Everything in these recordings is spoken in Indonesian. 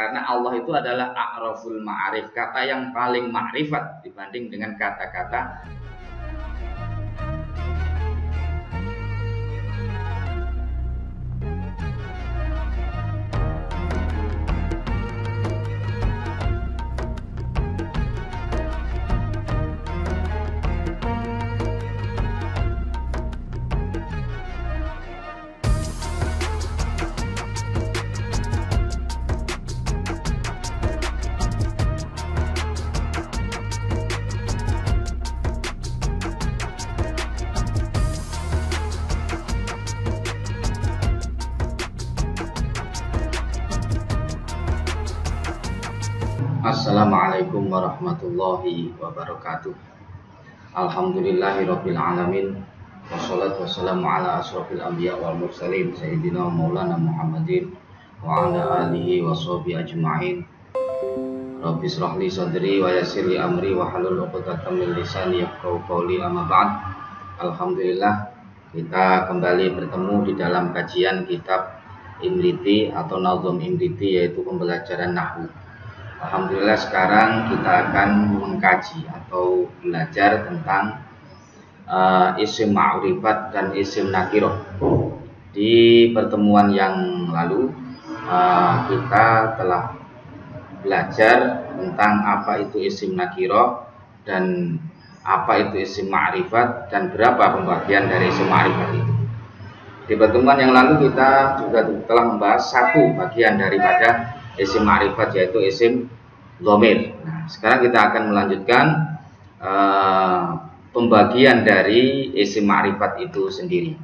Karena Allah itu adalah a'raful ma'arif, kata yang paling ma'rifat dibanding dengan kata-kata. Assalamualaikum warahmatullahi wabarakatuh. Alhamdulillahirabbil alamin. Wassalatu wassalamu ala asrofil anbiya wal mursalin sayyidina maulana Muhammadin wa ala alihi washabihi ajma'in. Rabbi shrah li sadri wa yassir li amri wa halul 'uqdatam min lisani yafqahu qawli, amma ba'd. Alhamdulillah, kita kembali bertemu di dalam kajian kitab Imriti atau Nazm Imriti, yaitu pembelajaran nahwu. Alhamdulillah, sekarang kita akan mengkaji atau belajar tentang isim ma'rifat dan isim nakirah. Di pertemuan yang lalu kita telah belajar tentang apa itu isim nakirah dan apa itu isim ma'rifat dan berapa pembagian dari isim ma'rifat itu. Di pertemuan yang lalu kita juga telah membahas satu bagian daripada isim ma'rifat, yaitu isim dhamir. Nah, sekarang kita akan melanjutkan pembagian dari isim ma'rifat itu sendiri.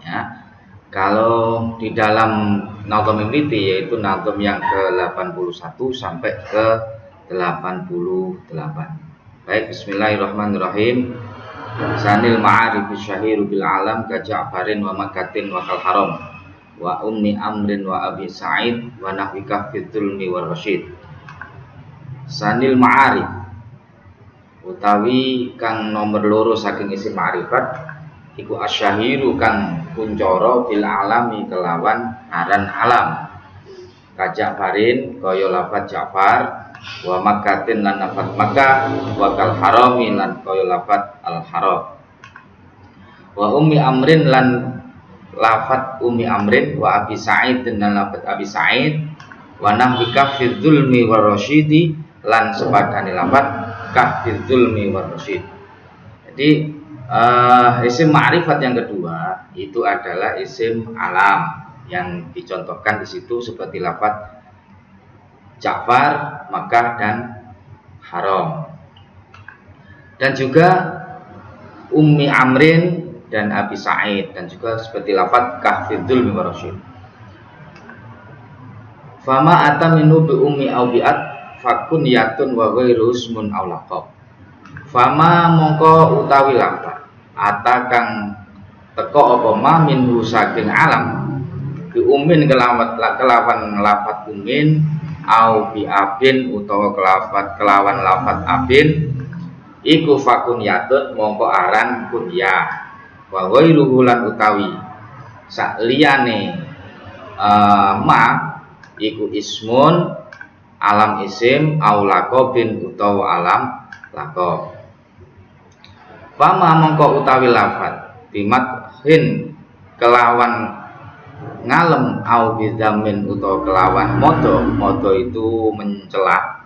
Ya, kalau di dalam Nazm Imriti, yaitu nazm yang ke-81 sampai ke-88. Baik, bismillahirrahmanirrahim. Sanil ma'arif syahiru bil alam ka Ja'farin wa Makatin wa kal haram wa ummi amrin wa abi sa'id wa nahwika fi dzulmi war rasyid. Sanil ma'arif utawi kang nomor loro saking isim ma'rifat iku asyahiru kang kuncara bil alami kelawan aran alam. Ka Ja'farin kaya lafaz Ja'far, wa Makatin lan lafaz Makkah, wa kal harami lan kaya lafaz al haram. Wa ummi amrin lan lafaz ummi amrin, wa abi sa'id dan lafaz abi sa'id, wa nahwika fi dzulmi war rasyidi lan sepadane lafaz ka fi dzulmi war rasyid. Jadi isim ma'rifat yang kedua itu adalah isim alam yang dicontohkan di situ seperti lafaz Ja'far, Makkah dan haram. Dan juga ummi amrin dan abi sa'id, dan juga seperti lafaz kahfidul miwarasyid. Fama ataminu bi ummi au bi'at fakun yatun wa ghairu ismun aw laqab. Fama mongko utawi lafaz ata kang teko apa ma minhu saking alam bi ummin kelawan lafaz ummin au bi abin utawa kelawan lafaz abin iku fakun yatun mongko aran kunyah. Wa ghairuhu lan utawi sakliyane ma iku ismun alam isim au laqabin utawa alam laqab. Fama mongko utawi lafaz bimathin kelawan ngalem au bidamin utawa kelawan modo itu mencela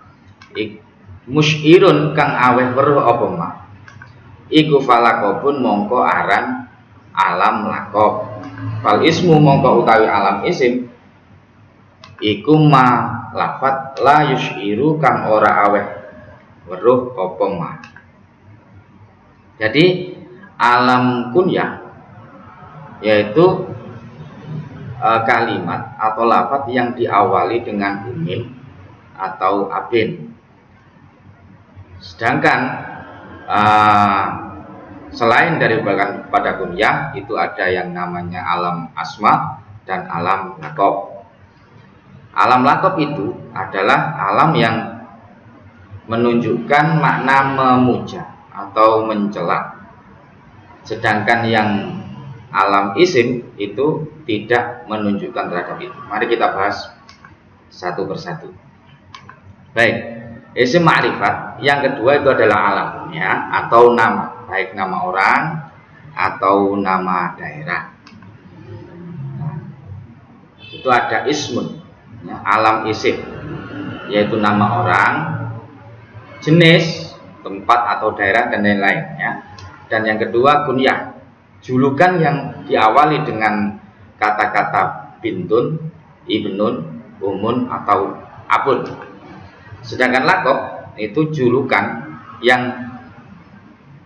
musyirun kang aweh weruh apa ma iku falaqabun mongko aran alam laqab. Fal ismu mongko utawi alam isim iku ma lafat la yusyiru kang ora aweh weruh apa ma. Jadi alam kunyah yaitu kalimat atau lafaz yang diawali dengan ummin atau abin. Sedangkan selain dari pada kunyah itu ada yang namanya alam asma dan alam laqab. Alam laqab itu adalah alam yang menunjukkan makna memuja atau mencela. Sedangkan yang alam isim itu tidak menunjukkan terhadap itu. Mari kita bahas satu persatu. Baik, isim ma'rifat yang kedua itu adalah alam ya, atau nama, baik nama orang atau nama daerah. Nah, itu ada ismun ya, alam isim, yaitu nama orang, jenis, tempat atau daerah dan lain-lain ya. Dan yang kedua kunyah, julukan yang diawali dengan kata-kata bintun, ibnun, umun atau abun. Sedangkan lakob itu julukan yang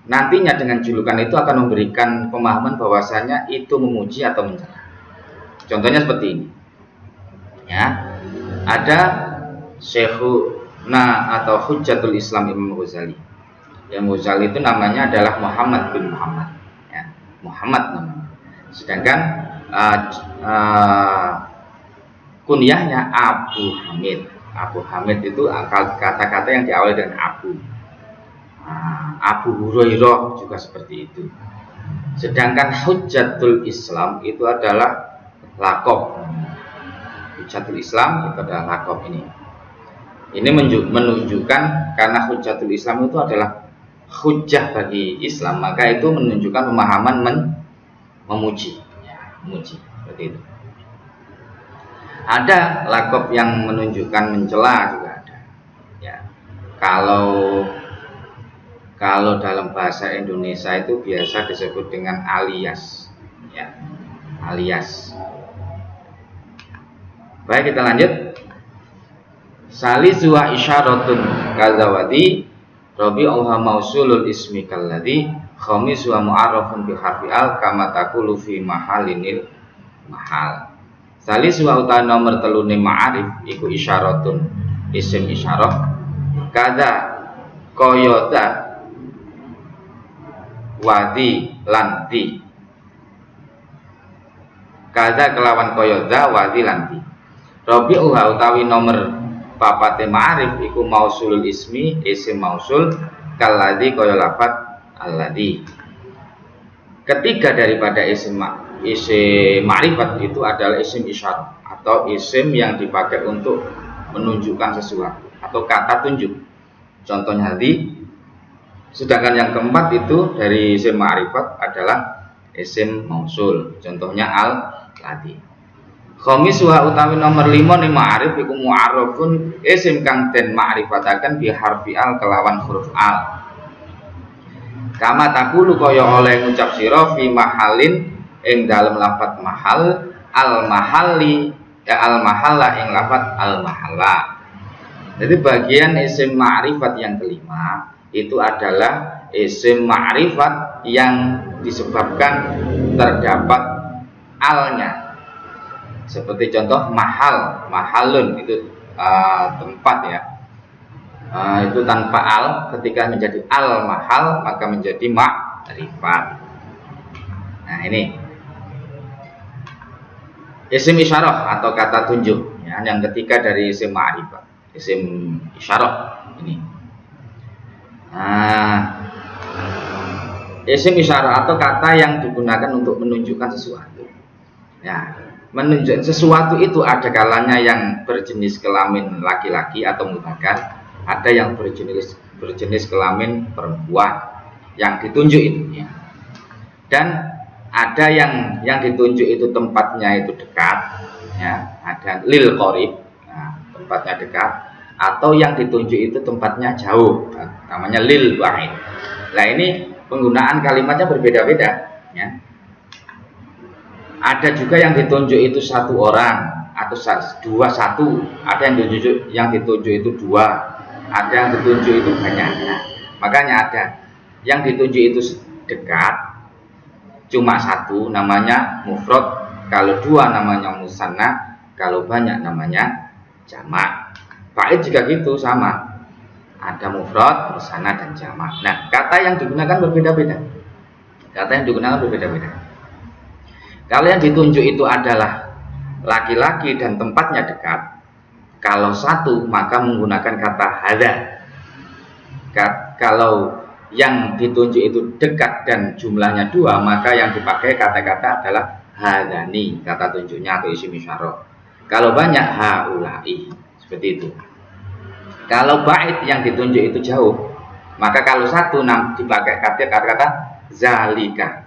nantinya dengan julukan itu akan memberikan pemahaman bahwasanya itu memuji atau mencela. Contohnya seperti ini. Ya. Ada Syekhuna atau Hujjatul Islam Imam Ghazali. Imam Ghazali itu namanya adalah Muhammad bin Muhammad. Ya, Muhammad namanya. Sedangkan kunyahnya Abu Hamid. Abu Hamid itu kata-kata yang diawali dengan Abu. Abu Hurairah juga seperti itu. Sedangkan Hujjatul Islam itu adalah lakob. Hujjatul Islam itu adalah lakob ini. Ini menunjukkan karena Hujjatul Islam itu adalah hujjah bagi Islam, maka itu menunjukkan pemahaman memuji, ya, memuji seperti itu. Ada lakob yang menunjukkan mencela juga ada. Ya. Kalau dalam bahasa Indonesia itu biasa disebut dengan alias. Ya. Alias. Baik, kita lanjut. Salisu wa isyaratun kadzawadi rabi'uha mausulul ismi kalladzi khamisu wa mu'arrafun bi harfi al kama taqulu fi mahalinil mahal. Salisu wa uta nomor telune ma'arif iku isyaratun isim isyarah kada koyoda wadi lanti kada kelawan koyoda wadi lanti. Rabi'uha utawi nomor papate ma'arif iku mausulul ismi isim mausul kalladzi kaya lafat alladzi. Ketiga daripada isim ma'rifat itu adalah isim isyarah atau isim yang dipakai untuk menunjukkan sesuatu atau kata tunjuk. Contohnya tadi. Sedangkan yang keempat itu dari isim ma'rifat adalah isim mausul. Contohnya al-ladzi. Khamisuha utawi nomor 5 ning ma'rif iku mu'arrafun isim kang den ma'rifataken bi harfi al kelawan huruf al. Kama takulu kaya oleh ngucap sira fi mahalin ing dalam lafat mahal al mahalli ya al mahalla ing lafat al mahalla. Jadi bagian isim ma'rifat yang kelima itu adalah isim ma'rifat yang disebabkan terdapat alnya. Seperti contoh mahal, mahalun itu tempat ya. Itu tanpa al, ketika menjadi al mahal maka menjadi ma'rifat. Nah, ini isim isyarah atau kata tunjuk ya, yang ketiga dari isim ma'rifat, isim isyarah ini. Isim isyarah atau kata yang digunakan untuk menunjukkan sesuatu. Ya, menunjukkan sesuatu itu ada kalanya yang berjenis kelamin laki-laki atau mudzakkar, ada yang berjenis kelamin perempuan yang ditunjuk itu ya. Dan ada yang ditunjuk itu tempatnya itu dekat ya, ada lil qorib, nah, tempatnya dekat, atau yang ditunjuk itu tempatnya jauh, namanya lil ba'id. Nah, ini penggunaan kalimatnya berbeda-beda ya. Ada juga yang ditunjuk itu satu orang atau dua satu, ada yang ditunjuk itu dua, ada yang ditunjuk itu banyak. Nah, makanya ada yang ditunjuk itu dekat cuma satu namanya mufrad, kalau dua namanya musanna, kalau banyak namanya jamak. Fa'il juga gitu sama, ada mufrad, musanna dan jamak. Nah, kata yang digunakan berbeda-beda. Kalau yang ditunjuk itu adalah laki-laki dan tempatnya dekat, kalau satu maka menggunakan kata hadza. Kalau yang ditunjuk itu dekat dan jumlahnya dua, maka yang dipakai kata-kata adalah hadzani, kata tunjuknya atau isim isyarah. Kalau banyak haulai, seperti itu. Kalau bait yang ditunjuk itu jauh, maka kalau satu dipakai kata-kata zalika.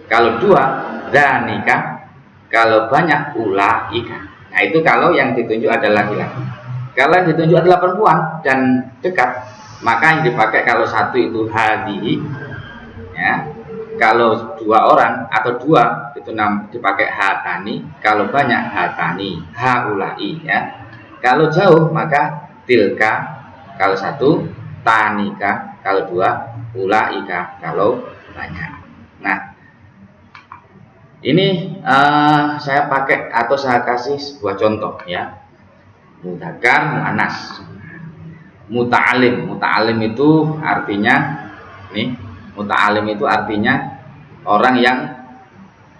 Kalau dua zanika. Kalau banyak ulaika. Nah, itu kalau yang ditunjuk adalah laki-laki. Kalau yang ditunjuk adalah perempuan dan dekat, maka yang dipakai kalau satu itu hadihi, ya. Kalau dua orang atau dua itu dipakai hatani. Kalau banyak hatani, haulai, ya. Kalau jauh maka tilka kalau satu, tanika kalau dua, ulaika kalau banyak. Nah, ini saya pakai atau saya kasih sebuah contoh, ya. Mudzakkar, muannas. Muta'alim itu artinya nih, muta'alim itu artinya orang yang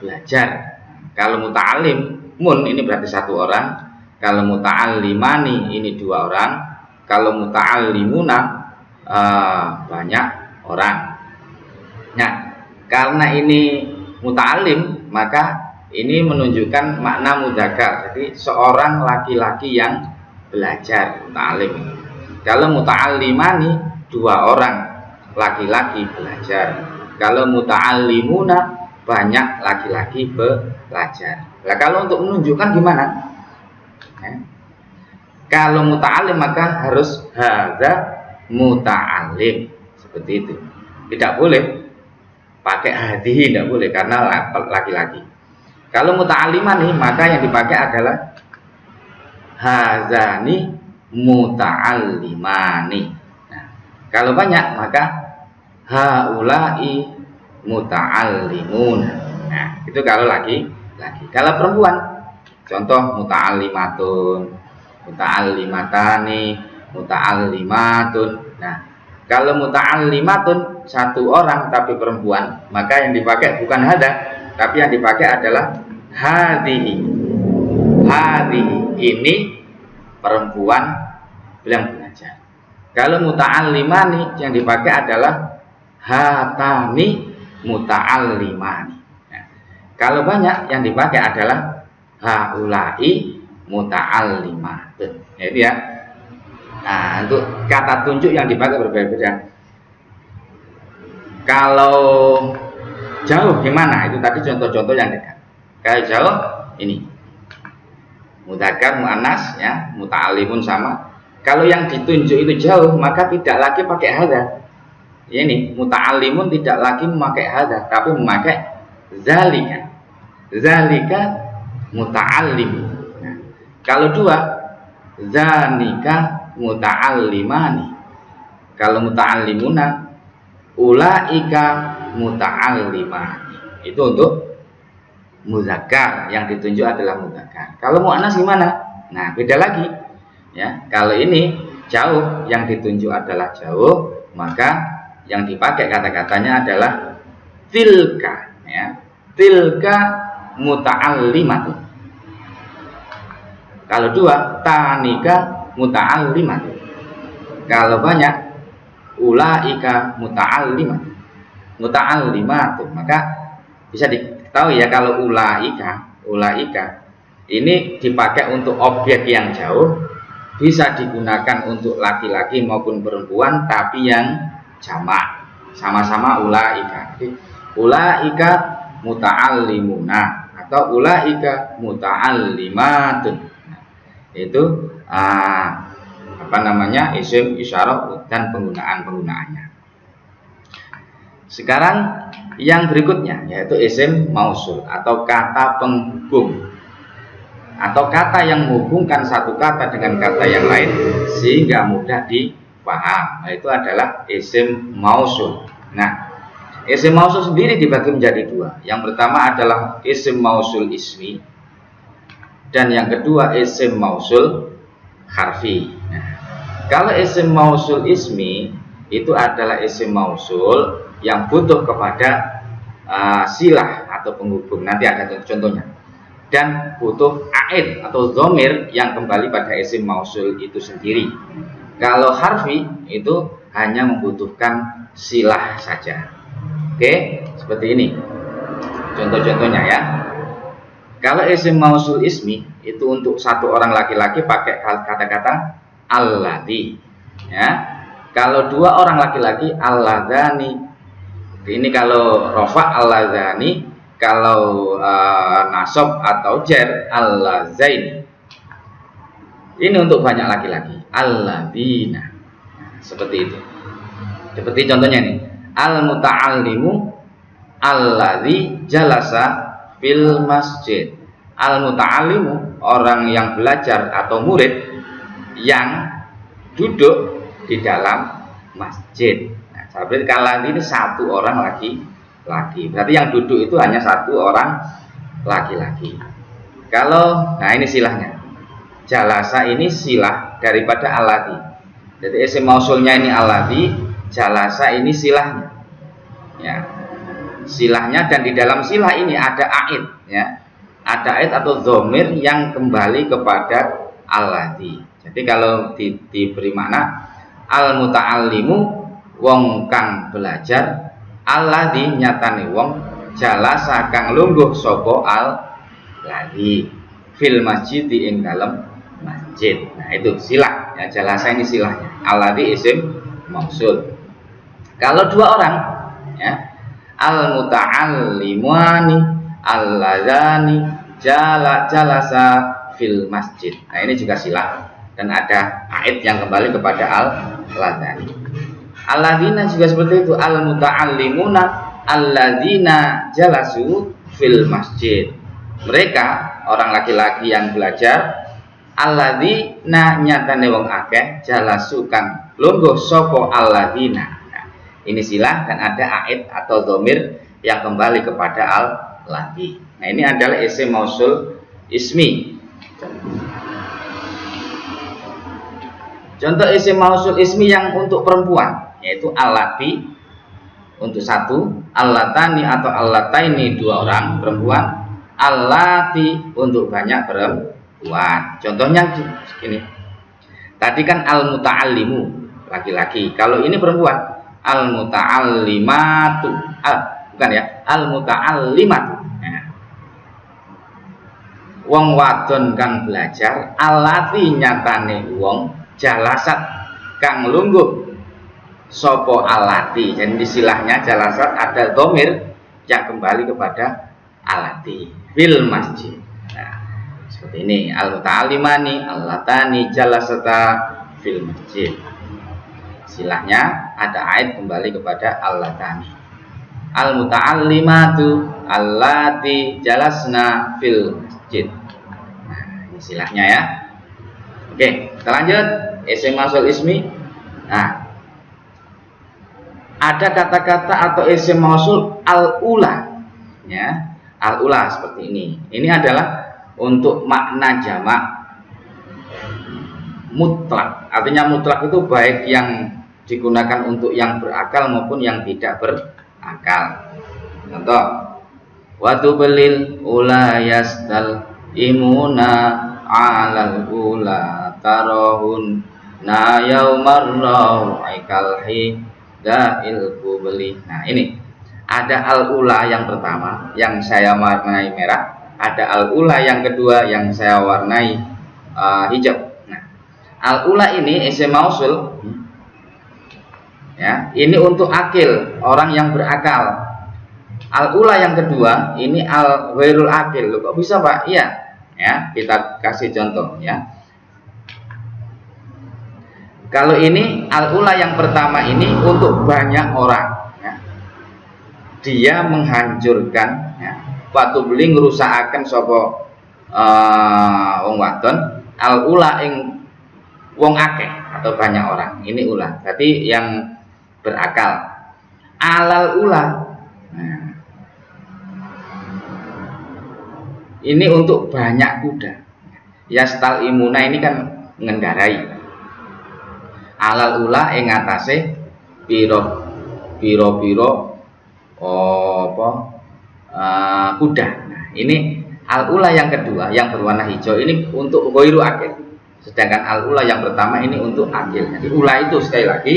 belajar. Kalau muta'alimun ini berarti satu orang. Kalau muta'allimani ini dua orang. Kalau muta'allimuna banyak orang. Nah, karena ini muta'alim, maka ini menunjukkan makna mudzakkar. Jadi seorang laki-laki yang belajar, muta'alim. Kalau muta'allimani dua orang laki-laki belajar. Kalau muta'allimuna banyak laki-laki belajar. Nah, kalau untuk menunjukkan gimana? Kalau muta'alim maka harus hadza muta'alim, seperti itu. Tidak boleh pakai hadhihi, tidak boleh karena laki-laki. Kalau muta'alliman nih, maka yang dipakai adalah hadzani muta'allimani. Nah, kalau banyak maka haulai muta'allimun. Nah, itu kalau laki-laki. Kalau perempuan, contoh muta'allimatun, muta'allimatani, muta'allimatun. Nah, kalau muta'allimatun satu orang tapi perempuan, maka yang dipakai bukan hadza, tapi yang dipakai adalah hadhihi. Hadhihi ini perempuan yang belajar. Kalau muta'allimani yang dipakai adalah hatani muta'allimani. Nah, kalau banyak yang dipakai adalah haulai muta'allimatun. Itu ya. Nah, untuk kata tunjuk yang dipakai berbeda-beda. Kalau jauh gimana? Itu tadi contoh-contoh yang dekat. Kalau jauh ini mudzakkar, muannas, ya, muta'allimun sama. Kalau yang ditunjuk itu jauh, maka tidak lagi pakai hadza. Ini muta'allimun tidak lagi memakai hadza, tapi memakai zalika. Zalika muta'allim. Nah, kalau dua, zanika muta'allimani. Kalau muta'allimuna, ulaika muta'allimani. Itu untuk mudzakkar, yang ditunjuk adalah mudzakkar. Kalau muannas gimana? Nah, beda lagi. Ya, kalau ini jauh, yang ditunjuk adalah jauh, maka yang dipakai kata-katanya adalah tilka, ya. Tilka muta'allimatun. Kalau dua, tanika muta'allimatun. Kalau banyak, ulaika muta'allimatun. Muta'allimatun. Maka bisa diketahui ya, kalau ulaika ini dipakai untuk objek yang jauh, bisa digunakan untuk laki-laki maupun perempuan, tapi yang jamak, sama-sama ulaika. Ulaika muta'allimuna atau ulaika muta'allimatun. Nah, itu isim, isyarah, dan penggunaannya. Sekarang yang berikutnya yaitu isim mausul atau kata penghubung, atau kata yang menghubungkan satu kata dengan kata yang lain sehingga mudah dipaham. Nah, itu adalah isim mausul. Nah, isim mausul sendiri dibagi menjadi dua. Yang pertama adalah isim mausul ismi, dan yang kedua isim mausul harfi. Nah, kalau isim mausul ismi itu adalah isim mausul yang butuh kepada silah atau penghubung. Nanti ada contohnya. Dan butuh aid atau dhamir yang kembali pada isim mausul itu sendiri. Kalau harfi itu hanya membutuhkan silah saja. Oke, seperti ini contoh-contohnya, ya. Kalau isim mausul ismi itu untuk satu orang laki-laki pakai kata-kata alladzi, ya. Kalau dua orang laki-laki alladzani. Ini kalau rofa alladzani, kalau nasab atau jar alladzaini. Ini untuk banyak laki-laki, alladzina. Seperti itu. Seperti contohnya nih, al muta'allimu alladzi jalasa fil masjid. Al muta'allimu, orang yang belajar atau murid yang duduk di dalam masjid. Nah, berarti kalau ini satu orang laki-laki. Berarti yang duduk itu hanya satu orang laki-laki. Kalau, nah ini silahnya. Jalasa ini silah daripada alladzi. Jadi isim mausulnya ini alladzi, jalasa ini silahnya. Ya. Silahnya, dan di dalam silah ini ada aid, ya. Ada aid atau dhamir yang kembali kepada alladzi. Jadi kalau diberi makna al muta'allimu wong kang belajar, alladzi nyatane wong, jalasa kang lungguh sapa alladzi fil masjid ing dalam masjid. Nah itu silah, ya, jalasa ini silahnya. Alladzi isim mausul. Kalau dua orang, ya, al muta'allimani alladzani jalasa fil masjid. Nah ini juga silah dan ada aid yang kembali kepada alladzani. Alladzina juga seperti itu, al muta'allimuna alladzina jalasu fil masjid. Mereka orang laki-laki yang belajar, alladzina nyatane wong akeh, jalasu kang lungguh sapa alladzina. Ini silah dan ada aid atau dhamir yang kembali kepada alladzi. Nah ini adalah isim mausul ismi. Contoh isim mausul ismi yang untuk perempuan, yaitu allati untuk satu, allatani atau allataini dua orang perempuan, allati untuk banyak perempuan. Contohnya ini. Tadi kan al muta'allimu laki-laki. Kalau ini perempuan, al muta'allimatu, bukan ya, al muta'allimatu. Nah. Wong wadon kang belajar, allati nyatane wong, jalasat kang lungguh sopo allati. Jadi di silahnya jalasat ada dhamir yang kembali kepada allati fil masjid. Nah, seperti ini, al muta'allimani allatani jalasata fil masjid. Silahnya ada aid kembali kepada allatani. Al muta'allimatu allati jalasna fil masjid. Nah, ini silahnya ya. Oke, kita lanjut isim mausul ismi. Nah, ada kata-kata atau isim mausul al-ula, ya. Al-ula seperti ini. Ini adalah untuk makna jamak mutlak. Artinya mutlak itu baik yang digunakan untuk yang berakal maupun yang tidak berakal. Contoh, watu belil ula yasdal imuna alal ula tarohun na yaumar rau'ikalhi da'il kubeli. Nah ini ada al-ula yang pertama yang saya warnai merah, ada al-ula yang kedua yang saya warnai hijau. Nah, al-ula ini isim mausul, ya, ini untuk akil, orang yang berakal. Al-ula yang kedua ini al-ghairul akil. Loh, kok bisa Pak? Iya, ya, kita kasih contoh ya. Kalau ini al-ula yang pertama ini untuk banyak orang, ya. Dia menghancurkan, ya, batu beling ngerusakan sapa wong wadon, al-ula ing wong akeh atau banyak orang. Ini ula. Berarti yang berakal. Alal ula, nah, ini untuk banyak kuda. Yastal imuna ini kan mengendarai. Alal ula ing atase piro kuda. Nah, ini al ula yang kedua yang berwarna hijau ini untuk ghairu akil. Sedangkan al ula yang pertama ini untuk akil. Jadi ula itu sekali lagi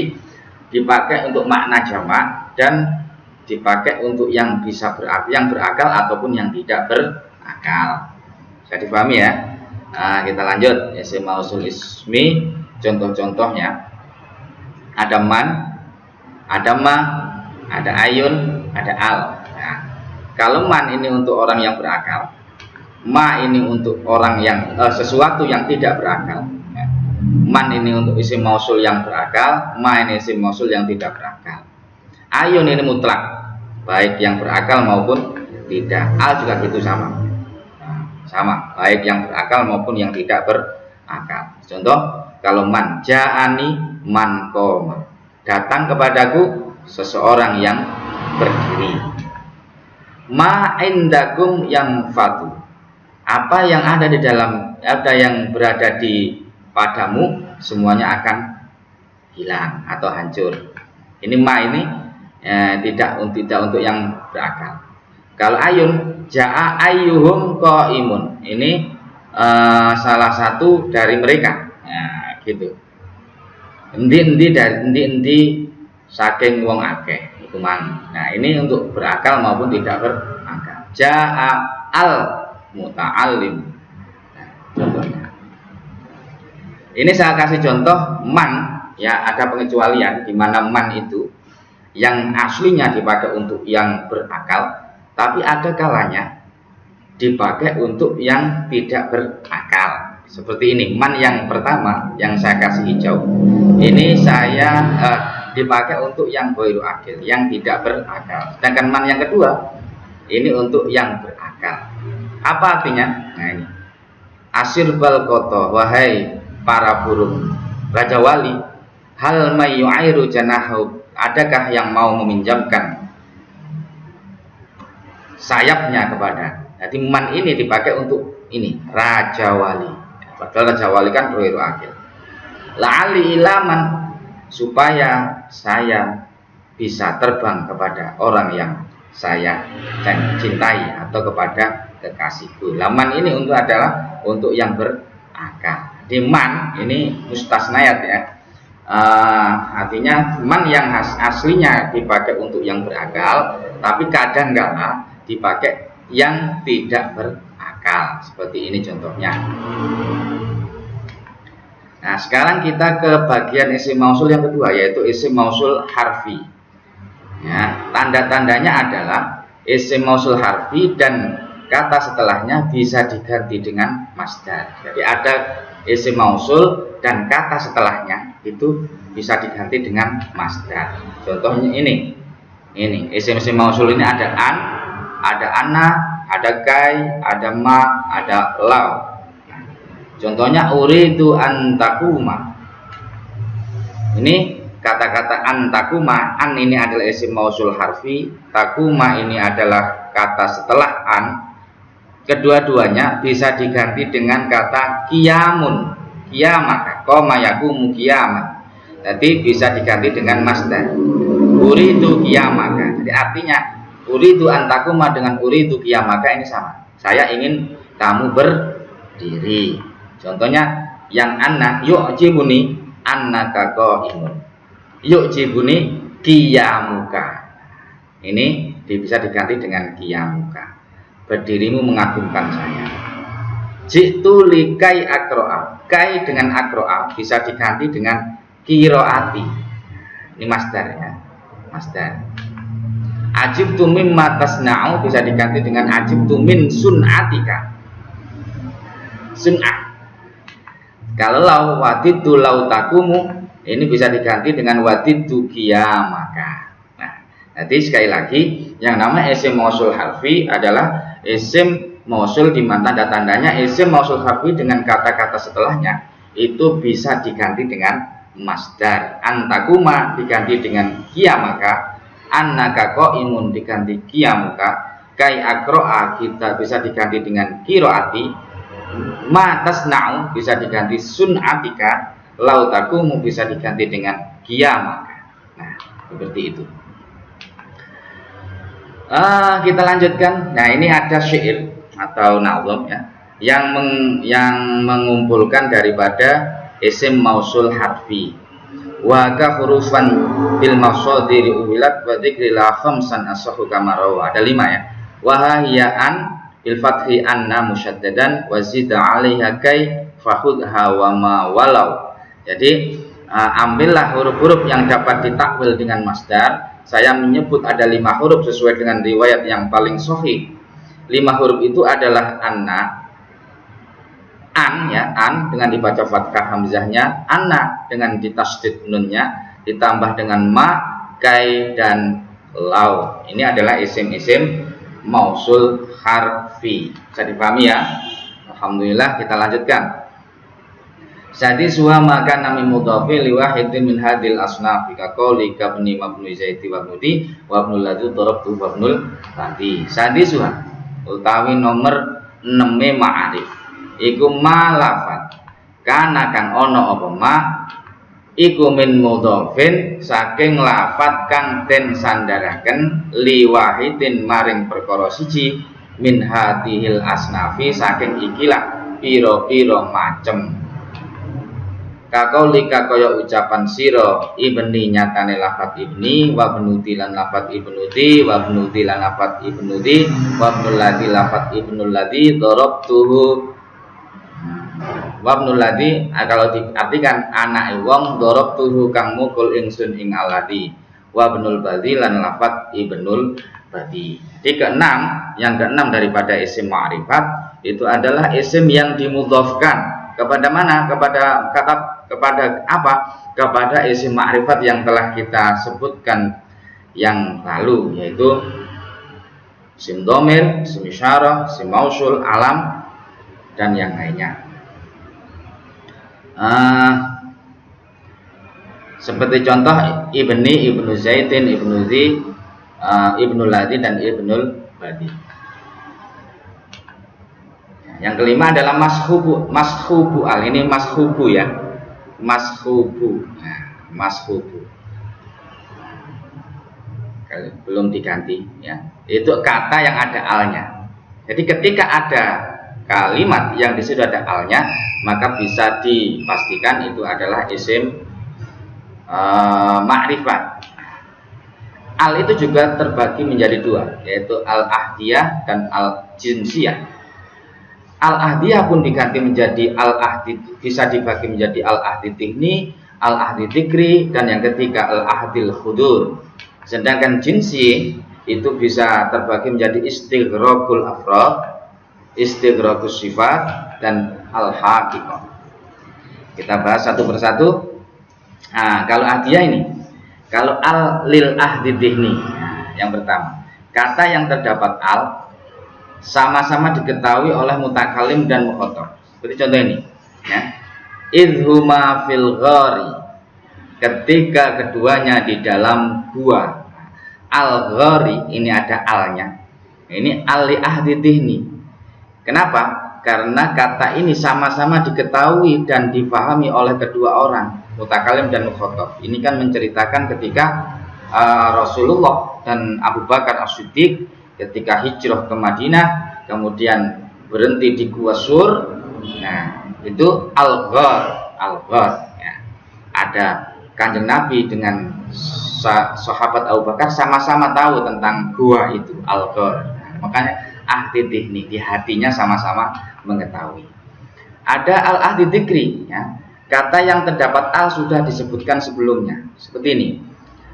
dipakai untuk makna jamak dan dipakai untuk yang bisa berakal, yang berakal ataupun yang tidak berakal. Sudah dipahami ya? Nah, kita lanjut isim mausul ismi, contoh-contohnya. Ada man, ada ma, ada ayun, ada al. Nah, kalau man ini untuk orang yang berakal, ma ini untuk orang yang sesuatu yang tidak berakal. Man ini untuk isim mausul yang berakal, ma ini isim mausul yang tidak berakal. Ayun ini mutlak, baik yang berakal maupun tidak. Al juga gitu sama. Sama, baik yang berakal maupun yang tidak berakal. Contoh, kalau man ja'ani man qoma, datang kepadaku seseorang yang berdiri. Ma indakum yang fatu, apa yang ada di dalam, ada yang berada di padamu semuanya akan hilang atau hancur. Ini ma ini tidak untuk yang berakal. Kalau ayun, ja'a ayyuhum qaimun, ini salah satu dari mereka. Nah, gitu. Endi saking wong akeh iku mang. Nah, ini untuk berakal maupun tidak berakal. Ja'a al muta'allim. Nah, contohnya. Ini saya kasih contoh man, ya, ada pengecualian di mana man itu yang aslinya dipakai untuk yang berakal, tapi ada kalanya dipakai untuk yang tidak berakal. Seperti ini, man yang pertama yang saya kasih hijau, ini saya dipakai untuk yang ghairu akil, yang tidak berakal. Sedangkan man yang kedua, ini untuk yang berakal. Apa artinya? Nah ini, asir bal koto, wahai para burung Raja Wali, hal mayyu'airu janahu, adakah yang mau meminjamkan sayapnya kepada. Jadi man ini dipakai untuk ini Raja Wali, padahal Raja Wali kan ghairu akil. La'ali ilaman, supaya saya bisa terbang kepada orang yang saya cintai atau kepada kekasihku. Laman ini adalah untuk yang berakal. Di man ini mustasnayat ya, artinya man yang aslinya dipakai untuk yang berakal, tapi kadang-kala dipakai yang tidak berakal. Seperti ini contohnya. Nah, sekarang kita ke bagian isim mausul yang kedua, yaitu isim mausul harfi. Ya, tanda-tandanya adalah isim mausul harfi dan kata setelahnya bisa diganti dengan masdar. Jadi ada isim mausul dan kata setelahnya itu bisa diganti dengan masdar. Contohnya ini isim mausul ini ada an, ada anna, ada kai, ada ma, ada lau. Contohnya uridu antakuma. Ini kata-kata antakuma, an ini adalah isim mausul harfi, takuma ini adalah kata setelah an. Kedua-duanya bisa diganti dengan kata kiamun, kiamaka, koma yakumu kiamat. Jadi bisa diganti dengan masdar. Uridu kiamaka. Jadi artinya uridu antakuma dengan uridu kiamaka ini sama. Saya ingin kamu berdiri. Contohnya yang anna yu'jibuni annaka qaimun. Yu'jibuni kiamuka. Ini bisa diganti dengan kiamuka. Berdirimu mengagumkan saya. Jitu likai akro'a. Kai dengan akro'a bisa diganti dengan kiroati. Ini masdar ya, masdar. Ajibtu mimma tasna'u bisa diganti dengan ajibtu min sun'atika. Sun'ah. Kalau waditu lau takumu, ini bisa diganti dengan waditu qiyamaka. Nah, jadi sekali lagi yang namanya isim mausul harfi adalah isim mausul di mana tanda-tandanya isim mausul harfi dengan kata-kata setelahnya itu bisa diganti dengan masdar. Antakuma diganti dengan qiyamaka, annaka qaimun diganti qiyamuka, kai akro'a kita bisa diganti dengan kiroati, ma tasna'u bisa diganti sun'atika, lau takumu bisa diganti dengan qiyamaka. Nah, seperti itu. Kita lanjutkan. Nah, ini ada syair atau nazm ya, yang mengumpulkan daripada isim mausul harfi. Wa ka hurufan bil masadiri uwilat wa dzikri la khamsan asahu kama rawa. Ada 5 ya. Wa hiya an bil fathi anna musyaddadan wa zida 'alaiha kai fakhudha wa ma walau. Jadi ambillah huruf-huruf yang dapat ditakwil dengan masdar. Saya menyebut ada 5 huruf sesuai dengan riwayat yang paling sahih. 5 huruf itu adalah anna, an ya, an dengan dibaca fathah hamzahnya, anna dengan ditasdid nunnya, ditambah dengan ma, kai dan lau. Ini adalah isim-isim mausul harfi. Bisa dipahami ya? Alhamdulillah, kita lanjutkan. Sadis wa maka nami mudhafi li wahidin min hadil asnaf ka qouli ka bni mabnu zaiti wa bnudi wa ibnul ladzi darabtu wa ibnul ladzi. Sadis wa utawi nomor 6 ma'arif iku ma lafat kana kang ono apa ma iku min mudhafin saking lafat kang den sandaraken li wahidin maring perkara siji min hadhil asnafi saking ikilah pira-pira macem. Kakaulika kaya ucapan sira ibni nyatane lafat ibni wa bnuti lan lafat ibnuti wa bnuti lan lafat ibnuti wa ibnul ladzi lafat ibnul ladzi darabtuhu wa ibnul ladzi. Kalau diartikan anake wong darabtuhu kang mukul ingsun ing alladzi wa ibnul ladzi lan lafat ibnul ladzi. Jadi yang keenam daripada isim ma'rifat itu adalah isim yang dimudhafkan kepada mana? Kepada apa? Kepada isim ma'rifat yang telah kita sebutkan yang lalu, yaitu isim dhamir, isim isyarah, isim mausul, alam dan yang lainnya. Seperti contoh ibni, ibnu zaidin, ibnu zi, ibnul ladzi dan ibnul badi. Yang kelima adalah mashubu al. Ini mashubu ya, mashubu. Nah, mashubu belum diganti ya. Itu kata yang ada alnya. Jadi ketika ada kalimat yang di situ ada alnya, maka bisa dipastikan itu adalah isim ma'rifat. Al itu juga terbagi menjadi 2, yaitu al-ahdiyah dan al-jinsiyah. Al-ahdiyah pun diganti menjadi al-ahdi, bisa dibagi menjadi al-ahdi tihni, al-ahdi dzikri, dan yang ketiga al-ahdil khudur. Sedangkan jinsi itu bisa terbagi menjadi istighraqul afrad, istighraqus sifat, dan al-haqiqah. Kita bahas satu persatu. Nah, kalau ahdiyah ini, kalau al lil ahdi tihni, yang pertama, kata yang terdapat al sama-sama diketahui oleh mutakalim dan mukhatab. Seperti contoh ini ya. Idhuma fil ghari, ketika keduanya di dalam gua. Al ghari ini ada alnya. Ini al li ahdi tihni. Kenapa? Karena kata ini sama-sama diketahui dan difahami oleh kedua orang, mutakalim dan mukhatab. Ini kan menceritakan ketika Rasulullah dan Abu Bakar As-Siddiq ketika hijrah ke Madinah, kemudian berhenti di Gua Sur. Nah, itu al-ghar ya. Ada Kanjeng Nabi dengan sahabat Abu Bakar sama-sama tahu tentang gua itu, al-ghar. Nah, makanya ahdi tihni, di hatinya sama-sama mengetahui. Ada al-ahdi dzikri ya. Kata yang terdapat al sudah disebutkan sebelumnya. Seperti ini.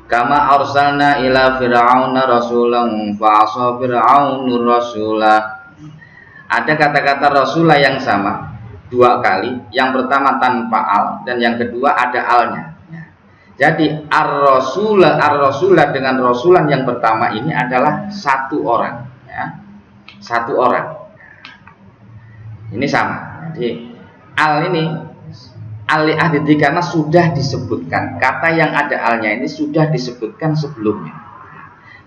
Kama arsalna ila fir'auna rasulan fa'asa fir'aunur rasulah. Ada kata-kata rasulah yang sama 2 kali. Yang pertama tanpa al dan yang kedua ada alnya. Jadi ar-rasulah dengan rasulan yang pertama ini adalah 1 orang ya. 1 orang. Ini sama. Jadi al ini al-li ahdi karena sudah disebutkan, kata yang ada alnya ini sudah disebutkan sebelumnya,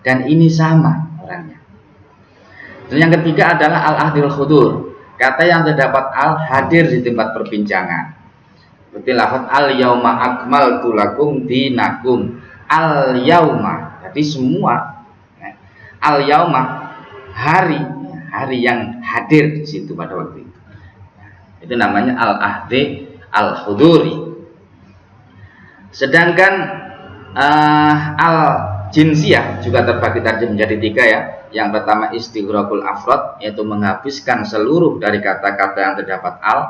dan ini sama orangnya. Dan yang ketiga adalah al-ahdil khudur, kata yang terdapat al hadir di tempat perbincangan. Seperti lafaz al-yauma akmaltu lakum dinakum. Al-yauma, jadi semua al-yauma hari yang hadir di situ pada waktu itu. Itu namanya al-ahdi al-huduri. Sedangkan al-jinsiyah juga terbagi tadi menjadi 3 ya. yang pertama istighraqul afrad, yaitu menghabiskan seluruh dari kata-kata yang terdapat al.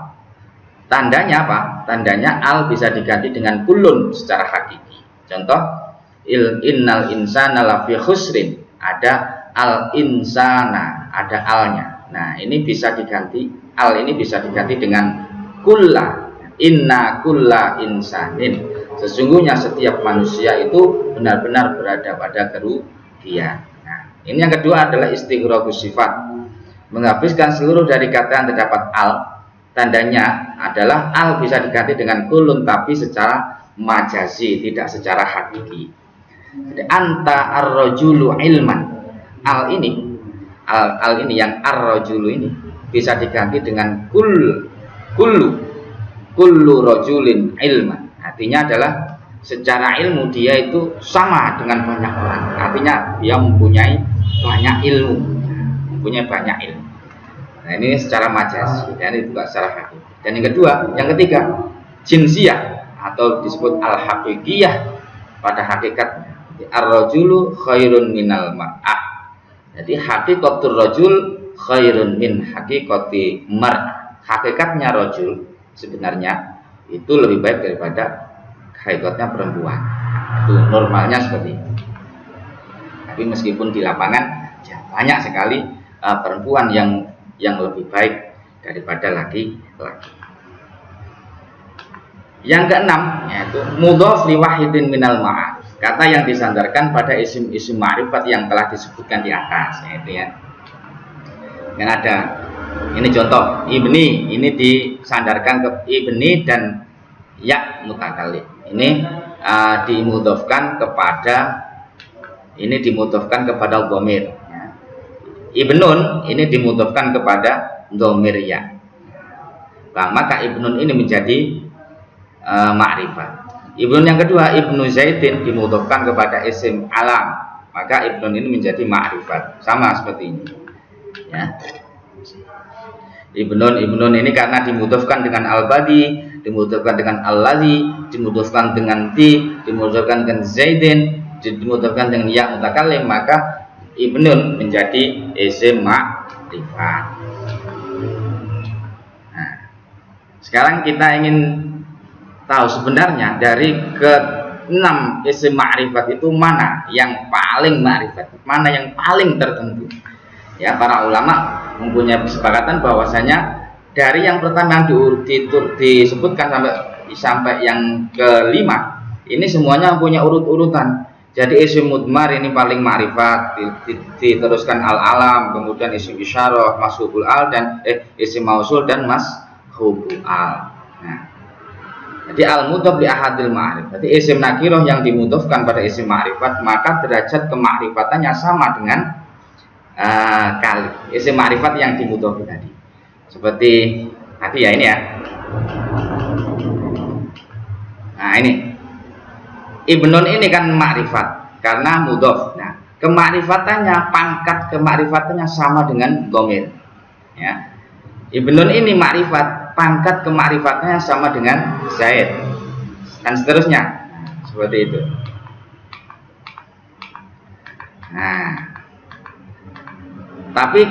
Tandanya apa? Tandanya al bisa diganti dengan kulun secara hakiki. Contoh, innal insana lafi khusrin, ada al insana, ada alnya. Nah, ini bisa diganti, al ini bisa diganti dengan kulla, inna kulla insanin. Sesungguhnya setiap manusia itu benar-benar berada pada kerugian. Nah, ini yang kedua adalah istighraqus sifat, menghabiskan seluruh dari kata yang terdapat al. Tandanya adalah al bisa diganti dengan kulun tapi secara majazi, tidak secara hakiki. Jadi anta ar-rajulu ilman. Al ini yang ar-rajulu ini bisa diganti dengan kullu rajulin ilman. Artinya adalah secara ilmu dia itu sama dengan banyak orang. Artinya dia mempunyai banyak ilmu. Nah, ini secara majas, dan itu juga secara hakiki. Dan yang ketiga, jinsiyah atau disebut al-haqiqiyah pada hakikatnya. Ar-rajulu khairun minal mar'ah. Jadi hakikatul rajul khairun min haqiqati mar'ah. Hakikatnya rajul sebenarnya itu lebih baik daripada hakikatnya perempuan. Itu normalnya seperti itu. Tapi meskipun di lapangan ya, banyak sekali perempuan yang lebih baik daripada laki-laki. Yang keenam yaitu mudhof li wahidin minal ma'arif, kata yang disandarkan pada isim-isim ma'rifat yang telah disebutkan di atas, yaitu ya. Yang ada ini contoh ibni, ini disandarkan ke ibni dan ya mutakallim. Ini dimudhofkan kepada dhamir. Ibnun ini dimudhofkan kepada dhamir ya. Maka ibnun ini menjadi ma'rifat. Ibnun yang kedua, ibnu Zaidin, dimudhofkan kepada isim alam, maka ibnun ini menjadi ma'rifat. Sama seperti ini. Ya. Ibnun ini karena dimudhofkan dengan al-badi, dimudhofkan dengan al-ladzi, dimudhofkan dengan ti, dimudhofkan dengan Zaidin, dimudhofkan dengan ya mutakallim, maka ibnun menjadi isim ma'rifat. Nah, sekarang kita ingin tahu sebenarnya dari ke-6 isim ma'rifat itu mana yang paling ma'rifat, mana yang paling tertentu. Ya, para ulama mempunyai kesepakatan bahwasanya dari yang pertama yang disebutkan sampai yang ke-5 ini semuanya punya urut-urutan. Jadi isim mudmar ini paling ma'rifat, diteruskan al-alam, kemudian isim isyarah, mashubul al, dan isim mausul dan mashubul al. Nah, jadi al-mudhof li ahadil ma'rifat. Jadi isim nakirah yang dimudhofkan pada isim ma'rifat, maka derajat kema'rifatannya sama dengan kali isim ma'rifat yang dimudhofkan tadi. Seperti tadi ya, ini ya. Nah, ini ibnun ini kan ma'rifat karena mudhof. Nah, kema'rifatannya, pangkat kema'rifatannya sama dengan dhamir. Ya. Ibnun ini ma'rifat, pangkat kema'rifatannya sama dengan Zaid. Dan seterusnya. Nah, seperti itu. Nah, tapi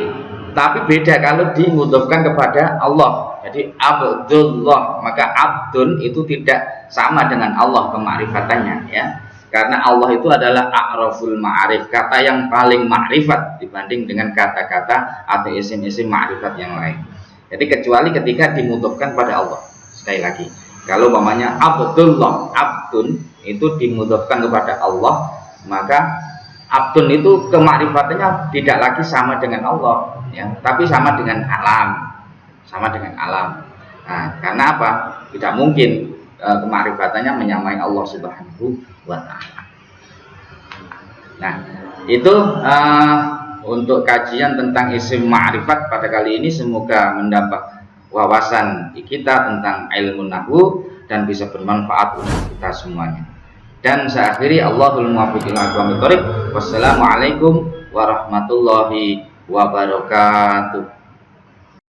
beda kalau dimudhofkan kepada Allah. Jadi Abdullah, maka Abdun itu tidak sama dengan Allah kema'rifatannya, ya. Karena Allah itu adalah a'raful ma'arif, kata yang paling ma'rifat dibanding dengan kata-kata atau isim-isim ma'rifat yang lain. Jadi kecuali ketika dimudhofkan pada Allah. Sekali lagi, kalau umpamanya Abdullah, Abdun itu dimudhofkan kepada Allah, maka Abdun itu kema'rifatannya tidak lagi sama dengan Allah, ya, tapi sama dengan alam. Nah, karena apa? Tidak mungkin kema'rifatannya menyamai Allah Subhanahu wa ta'ala. Nah, itu untuk kajian tentang isim ma'rifat pada kali ini. Semoga mendapat wawasan kita tentang ilmu nahwu dan bisa bermanfaat untuk kita semuanya. Dan saya akhiri, Allahul muwaffiq ila aqwamit thoriq. Wassalamualaikum warahmatullahi wabarakatuh.